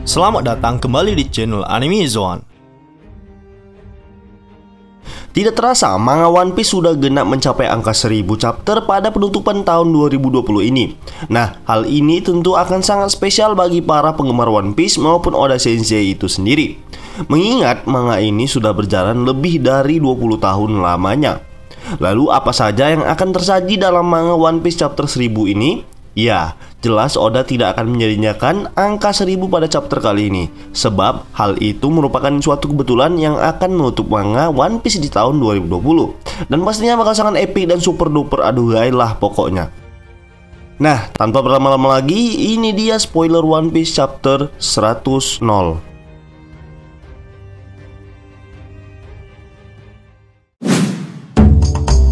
Selamat datang kembali di channel Anime Zone. Tidak terasa, manga One Piece sudah genap mencapai angka 1000 chapter pada penutupan tahun 2020 ini. Nah, hal ini tentu akan sangat spesial bagi para penggemar One Piece maupun Oda Sensei itu sendiri. Mengingat manga ini sudah berjalan lebih dari 20 tahun lamanya. Lalu apa saja yang akan tersaji dalam manga One Piece chapter 1000 ini? Ya, jelas Oda tidak akan menyanyikan angka 1000 pada chapter kali ini, sebab hal itu merupakan suatu kebetulan yang akan menutup manga One Piece di tahun 2020. Dan pastinya bakal sangat epic dan super duper aduhai lah pokoknya. Nah, tanpa berlama-lama lagi, ini dia spoiler One Piece chapter 100.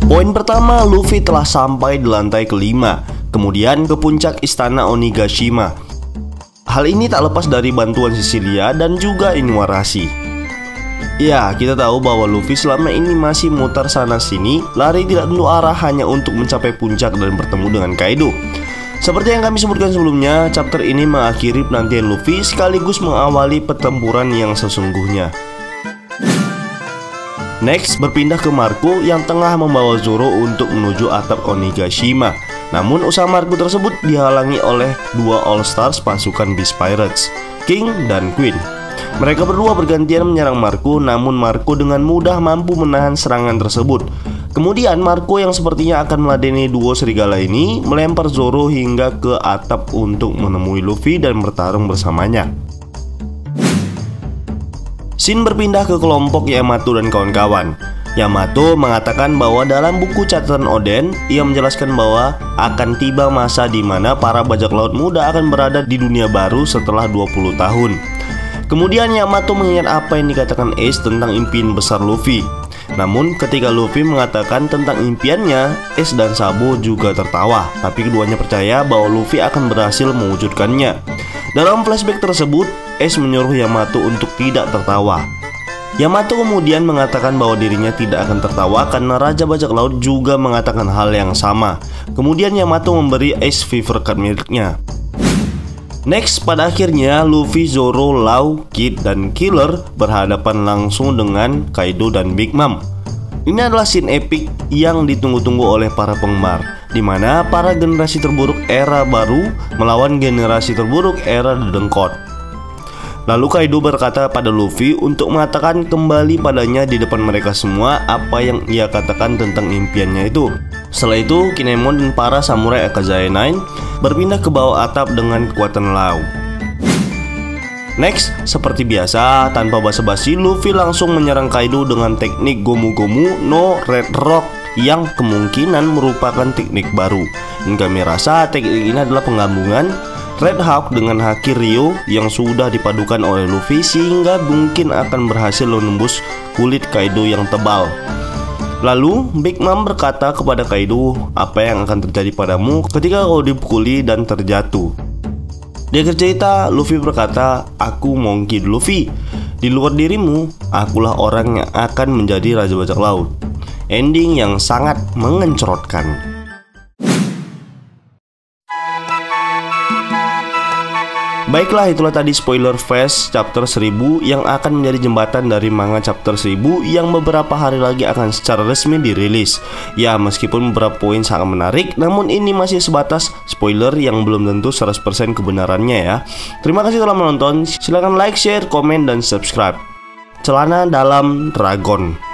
Poin pertama, Luffy telah sampai di lantai kelima, kemudian ke puncak istana Onigashima. Hal ini tak lepas dari bantuan Sicilia dan juga Inuarashi. Ya, kita tahu bahwa Luffy selama ini masih mutar sana-sini, lari tidak tentu arah hanya untuk mencapai puncak dan bertemu dengan Kaido. Seperti yang kami sebutkan sebelumnya, chapter ini mengakhiri penantian Luffy sekaligus mengawali pertempuran yang sesungguhnya. Next, berpindah ke Marco yang tengah membawa Zoro untuk menuju atap Onigashima. Namun usaha Marco tersebut dihalangi oleh dua All Stars pasukan Beast Pirates, King dan Queen. Mereka berdua bergantian menyerang Marco, namun Marco dengan mudah mampu menahan serangan tersebut. Kemudian Marco yang sepertinya akan meladeni duo serigala ini melempar Zoro hingga ke atap untuk menemui Luffy dan bertarung bersamanya. Shin berpindah ke kelompok Yamato dan kawan-kawan. Yamato mengatakan bahwa dalam buku catatan Oden, ia menjelaskan bahwa akan tiba masa di mana para bajak laut muda akan berada di dunia baru setelah 20 tahun. Kemudian Yamato mengingat apa yang dikatakan Ace tentang impian besar Luffy. Namun ketika Luffy mengatakan tentang impiannya, Ace dan Sabo juga tertawa, tapi keduanya percaya bahwa Luffy akan berhasil mewujudkannya. Dalam flashback tersebut, Ace menyuruh Yamato untuk tidak tertawa. Yamato kemudian mengatakan bahwa dirinya tidak akan tertawa karena Raja Bajak Laut juga mengatakan hal yang sama. Kemudian Yamato memberi Ace Fever Card miliknya. Next, pada akhirnya Luffy, Zoro, Law, Kid, dan Killer berhadapan langsung dengan Kaido dan Big Mom. Ini adalah scene epic yang ditunggu-tunggu oleh para penggemar, di mana para generasi terburuk era baru melawan generasi terburuk era dedengkot. Lalu Kaido berkata pada Luffy untuk mengatakan kembali padanya di depan mereka semua apa yang ia katakan tentang impiannya itu. Setelah itu, Kinemon dan para samurai Akazaya 9 berpindah ke bawah atap dengan kekuatan Law. Next, seperti biasa, tanpa basa-basi, Luffy langsung menyerang Kaido dengan teknik Gomu Gomu no Red Rock yang kemungkinan merupakan teknik baru. Dan kami rasa teknik ini adalah penggabungan Red Hawk dengan Haki Ryo yang sudah dipadukan oleh Luffy sehingga mungkin akan berhasil menembus kulit Kaido yang tebal. Lalu Big Mom berkata kepada Kaido, apa yang akan terjadi padamu ketika kau dipukuli dan terjatuh. Di akhir cerita, Luffy berkata, aku Monkey Luffy. Di luar dirimu, akulah orang yang akan menjadi Raja Bajak Laut. Ending yang sangat mengencerotkan. Baiklah, itulah tadi spoiler Fast chapter 1000 yang akan menjadi jembatan dari manga chapter 1000 yang beberapa hari lagi akan secara resmi dirilis. Ya, meskipun beberapa poin sangat menarik, namun ini masih sebatas spoiler yang belum tentu 100% kebenarannya ya. Terima kasih telah menonton, silahkan like, share, komen, dan subscribe. Celana dalam Dragon.